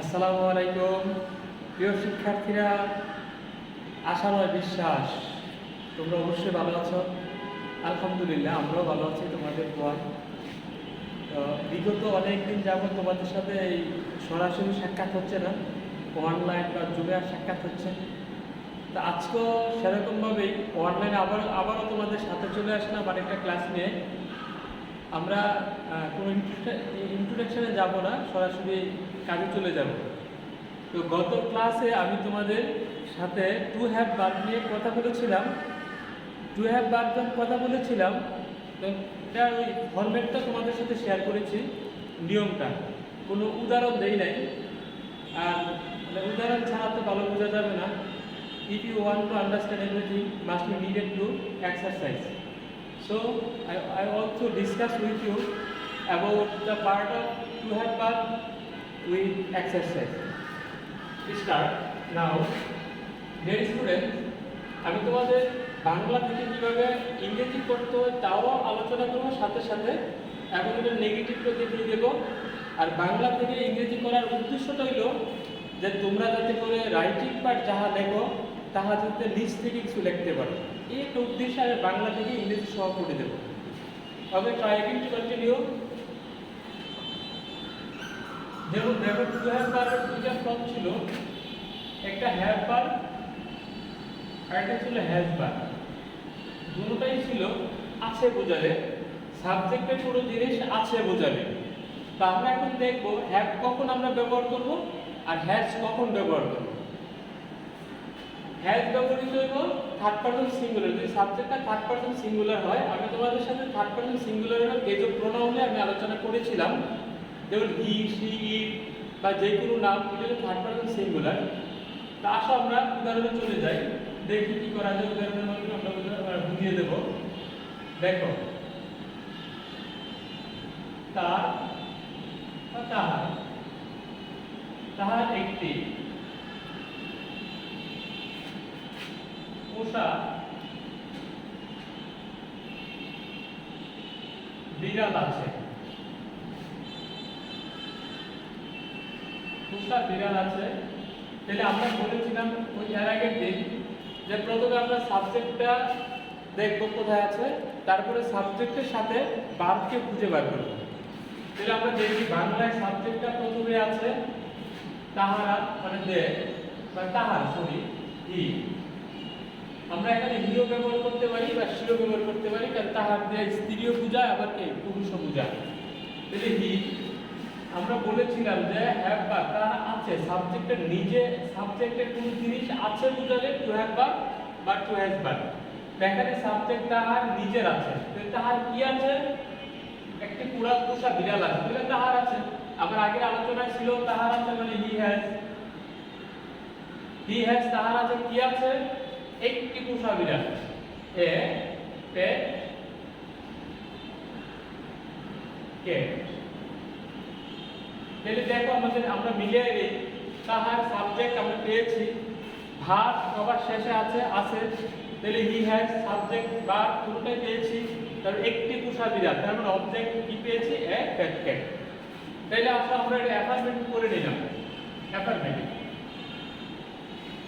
আসসালামু আলাইকুম প্রিয় শিক্ষার্থীরা, আশাময় বিশ্বাস তোমরা অবশ্যই ভালো আছো। আলহামদুলিল্লাহ আমরাও ভালো আছি তোমাদের দোয়া। তো বিগত অনেক দিন যাবত তোমাদের সাথে এই সরাসরি সাক্ষাৎ হচ্ছে না, অনলাইন বা জুমে সাক্ষাৎ হচ্ছে। তো আজকেও সেরকমভাবেই অনলাইনে আবারও তোমাদের সাথে চলে আসলাম আর একটা ক্লাস নিয়ে। আমরা কোনো ইন্ট্রোডাকশনে যাব না, সরাসরি কাজে চলে যাব। তো গত ক্লাসে আমি তোমাদের সাথে টু হ্যাভ ভার্ব নিয়ে কথা বলেছিলাম। টু হ্যাভ ভার্ব কথা বলেছিলাম, তো এটা ওই ফরম্যাটটা তোমাদের সাথে শেয়ার করেছি, নিয়মটা কোনো উদাহরণ দেই নাই। আর উদাহরণ ছাড়া তো ভালো বোঝা যাবে না। If you want to understand everything must be needed to exercise. So I also discuss with you about the part of to have verb with exercise. Start now. Dear students, আমি তোমাদের বাংলা থেকে কিভাবে ইংরেজি করতে হয় তাও আলোচনা করবো সাথে সাথে, এবং এটা নেগেটিভটা দেখিয়ে দেবো। আর বাংলা থেকে ইংরেজি করার উদ্দেশ্যটা হইল যে তোমরা যাতে করে রাইটিং পার্ট যাহা লেখো তাহা যাতে নিজ থেকে কিছু লিখতে পারো, এই একটা উদ্দেশ্যে আমি বাংলা থেকে ইংরেজি সহ করে দেবো। তবে ট্রাই অ্যাগেইন টু কন্টিনিউ। যেমন দেখো টু হ্যাভ ভার্বের দুইটা ফর্ম ছিল, একটা হ্যাভ ভার্ব আর একটা ছিল হ্যাজ ভার্ব। দুটোটাই ছিল আছে বোঝালে, সাবজেক্টের পুরো জিনিস আছে বোঝালে। তো আমরা এখন দেখবো হ্যাভ কখন আমরা ব্যবহার করব আর হ্যাজ কখন ব্যবহার করব। হ্যাজ ব্যবহৃত হইব থার্ড পারসন সিঙ্গুলার, যদি সাবজেক্টটা থার্ড পারসন সিঙ্গুলার হয়। আমি তোমাদের সাথে থার্ড পারসন সিঙ্গুলারের পেজ অফ প্রোনাউনে আমি আলোচনা করেছিলাম, যেমন হি, শি, ইট বা যে কোনো নাম এটা থার্ড পারসন সিঙ্গুলার। তা আসো আমরা উদাহরণে চলে যাই, দেখি কি করা যায়। উদাহরণের মাধ্যমে আমরা বুঝিয়ে দেব। দেখো তার বা তাহার, তাহার একটি পোষা বিড়াল আছে। পোষা বিড়াল আছে, তাহলে আমরা বলেছিলাম ওই এর আগের দিন যে প্রথমে আমরা সাবজেক্টটা দেখবো কোথায় আছে, তারপরে সাবজেক্টের সাথে ভার্বকে খুঁজে বার করব। তাহলে আমরা দেখি বাংলায় সাবজেক্টটা প্রথমে আছে তাহারা, মানে দে বা তাহার, সরি হি। আমরা এখানে হিও ব্যবহার করতে পারি বা শিও ব্যবহার করতে পারি, কারণ তাহার দিয়ে স্ত্রীও বোঝায় আবার কে পুরুষও বোঝায়। তাহলে হি আমরা বলেছিলাম যে হ্যাভ ভার্ব তার আছে, সাবজেক্টের নিজে সাবজেক্টের কোন জিনিস আছে বোঝালে টু হ্যাভ ভার্ব বা টু হ্যাজ ভার্ব। এখানে সাবজেক্ট তাহার নিজের আছে, তাহার কি আছে? একটি পুরা পোষা বিড়াল আছে, তাহলে তাহার আছে। আবার আগের আলোচনায় ছিল তাহার আছে মানে হি হ্যাজ, হি হ্যাজ তাহার আছে, কি আছে? একটি পোষা বিড়াল, এ পেট ক্যাট। তাহলে দেখো আমরা মিলিয়ে দিই, তাহার সাবজেক্ট আমরা পেয়েছি, ভার্ব সবার শেষে আছে আছে, তাহলে হি হ্যাজ সাবজেক্ট ভার্ব পুরোটাই পেয়েছি। তাহলে একটি পোষা বিড়াল, তার মানে অবজেক্ট কি পেয়েছি? এ পেট ক্যাট। তাহলে আসলে আমরা এটা অ্যাফার্মেটিভ করে নিলাম, অ্যাফার্মেটিভ।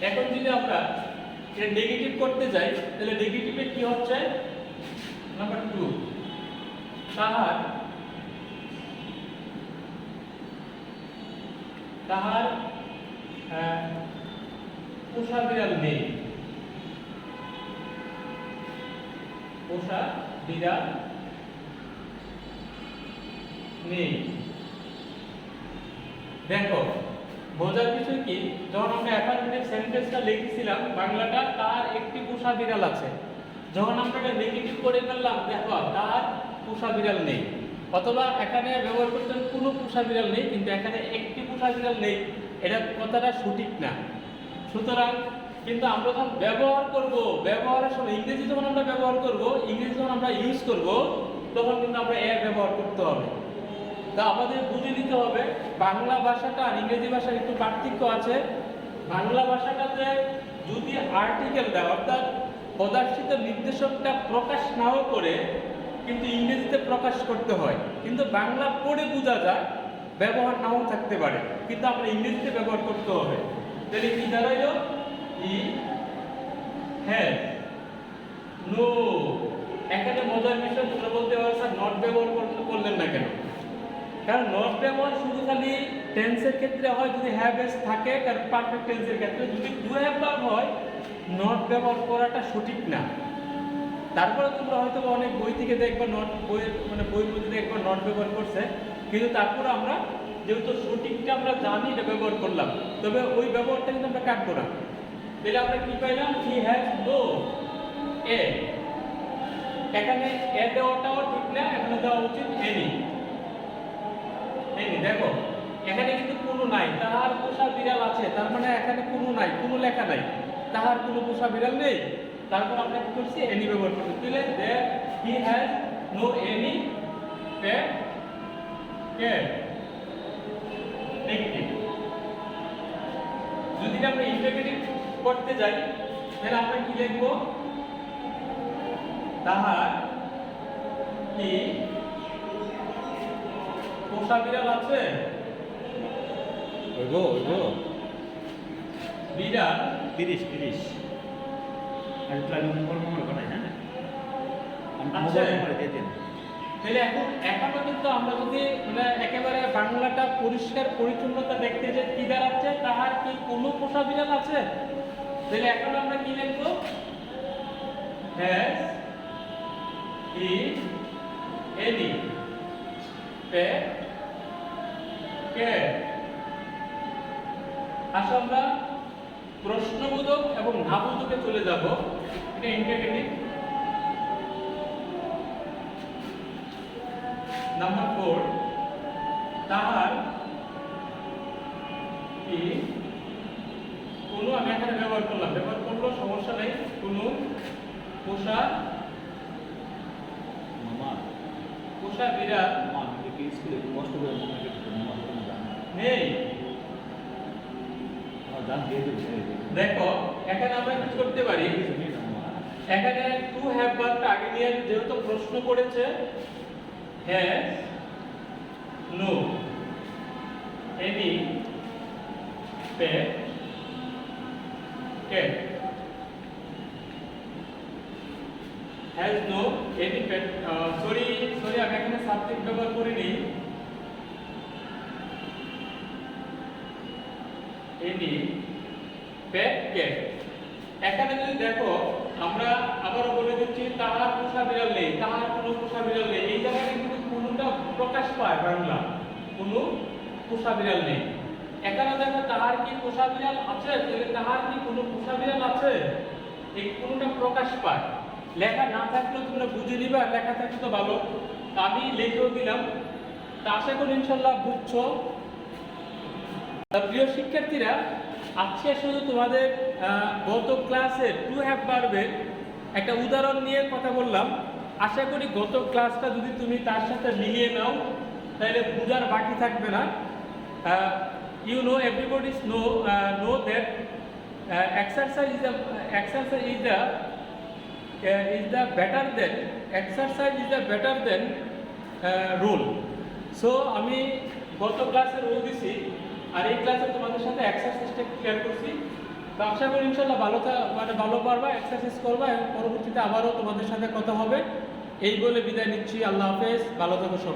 এখন যদি আমরা এটা নেগেটিভ করতে যাই, তাহলে নেগেটিভে কি হচ্ছে? নাম্বার 2, তাহার তাহার পোষা বিড়াল নেই, পোষা বিড়াল নেই। দেখো বোঝার বিষয় কি, যখন আমরা অ্যাফার্মেটিভ সেন্টেন্সটা লিখেছিলাম বাংলাটা তার একটি পোষা বিড়াল আছে, যখন আমরা এটা নেগেটিভ করে ফেললাম দেখো তার পোষা বিড়াল নেই, অথবা এখানে ব্যবহার করতেন কোনো পোষা বিড়াল নেই, কিন্তু এখানে একটি পোষা বিড়াল নেই, এটা কথাটা সঠিক না। সুতরাং কিন্তু আমরা যখন ব্যবহার করব, ব্যবহারের সময় ইংরেজি যখন আমরা ব্যবহার করব, ইংরেজি যখন আমরা ইউজ করব, তখন কিন্তু আমরা এ ব্যবহার করতে হবে। তা আমাদের বুঝে নিতে হবে বাংলা ভাষাটা আর ইংরেজি ভাষার একটু পার্থক্য আছে। বাংলা ভাষাটাতে যদি আর্টিকেল দেয়, অর্থাৎ পদার্থিত নির্দেশকটা প্রকাশ নাও করে কিন্তু ইংরেজিতে প্রকাশ করতে হয়, কিন্তু বাংলা পড়ে বোঝা যায় ব্যবহার নাও থাকতে পারে, কিন্তু আমরা ইংরেজিতে ব্যবহার করতে হবে। তাহলে কি দাঁড়াইলো? হি হ্যাজ নো। এখানে মজার বিষয়, তোমরা বলতে পারো স্যার নট ব্যবহার করলেন না কেন? কারণ নট ব্যবহার শুধু খালি টেন্সের ক্ষেত্রে হয় যদি হ্যাভ হ্যাজ থাকে, কারণ পারফেক্ট টেন্সের ক্ষেত্রে যদি ডু হ্যাভ ভার্ব হয় নট ব্যবহার করাটা সঠিক না। তারপরে তোমরা হয়তো অনেক বই থেকে দেখবা নট, বইয়ের মানে বইয়ের মধ্যে দেখবা নট ব্যবহার করছে, কিন্তু তারপরে আমরা যেহেতু সঠিকটা আমরা জানি এটা ব্যবহার করলাম, তবে ওই ব্যবহারটা কিন্তু আমরা কাটবো না। তাহলে আমরা কি পাইলাম? হি হ্যাজ নো এ। এখানে এ দেওয়াটাও ঠিক না, এখানে দেওয়া উচিত এনি। এনি দেখো এখানে কিন্তু কোনো নাই, তাহার পোষা বিড়াল আছে, তার মানে এখানে কোনো নাই, কোনো লেখা নাই, তাহার কোনো পোষা বিড়াল নেই। তারপর আমরা কি করছি? এনি ব্যবহার করছি। তাহলে that he has no any pet cat. Negative. যদি আমরা ইন্টারগেটিভ করতে যাই তাহলে আমরা কি লিখব? তাহার কি পোষা বিড়াল আছে? ওইগো বিড়াল 30 আর প্ল্যান মনে করে না আচ্ছা। মোবাইল নম্বর দিয়ে দেন। তাহলে এখনো কিন্তু আমরা যদি মানে একেবারে বাংলাটা পরিষ্কার পরিচ্ছন্নতা দেখতে যে কি দাঁড়াচ্ছে, তাহার কি কোনো পোষা বিড়াল আছে? তাহলে এখন আমরা কি লিখব? Has he any pet cat. আসলে আমরা প্রশ্নবোধক এবং নাবোধকে চলে যাব। এটা ইন্টারগেটিভ। নাম্বার 4, তাহার কি কোনো, আমি এখানে ব্যবহার করলো সমস্যা নেই, কোনো পোষা বিড়াল নেই। দেখো এখানে আমরা কি করতে পারি? এখানে টু হ্যাভ ভার্বটা আগে নিয়ে, যেহেতু প্রশ্ন করেছে has no any pet cat. Has no any pet, sorry আমি এখানে সাবজেক্ট ব্যবহার করিনি। Any pet cat. এখানে যদি দেখো আমরা আবারও বলে দিচ্ছি তাহার পোষা বিড়াল নেই, তাহার কোনো পোষা বিড়াল নেই। এই জায়গায় কিন্তু কোনোটা প্রকাশ পায় বাংলা, কোনো পোষা বিড়াল নেই। এখানে দেখো তাহার কি পোষা বিড়াল আছে, তাহলে তাহার কি কোনো পোষা বিড়াল আছে, এই কোনোটা প্রকাশ পায়। লেখা না থাকলেও তোমরা বুঝে নিবা, লেখা থাকলে তো ভালো। আমি লিখেও দিলাম, তা আশা করি ইনশাল্লাহ বুঝছো। প্রিয় শিক্ষার্থীরা, আজকে শুধু তোমাদের গত ক্লাসে টু হ্যাভ ভার্বের একটা উদাহরণ নিয়ে কথা বললাম। আশা করি গত ক্লাসটা যদি তুমি তার সাথে মিলিয়ে নাও তাহলে বোঝার বাকি থাকবে না। You know, everybody know that exercise is the better than rule. So আমি গত ক্লাসে রোল দিছি, আর এই ক্লাসে তোমাদের সাথে এক্সারসাইজটা ক্লিয়ার করছি। তো আশা করি ইনশাল্লাহ ভালো পারবা, এক্সারসাইজ করবা এবং পরবর্তীতে আবারও তোমাদের সাথে কথা হবে। এই বলে বিদায় নিচ্ছি। আল্লাহ হাফেজ, ভালো থাকো সবাই।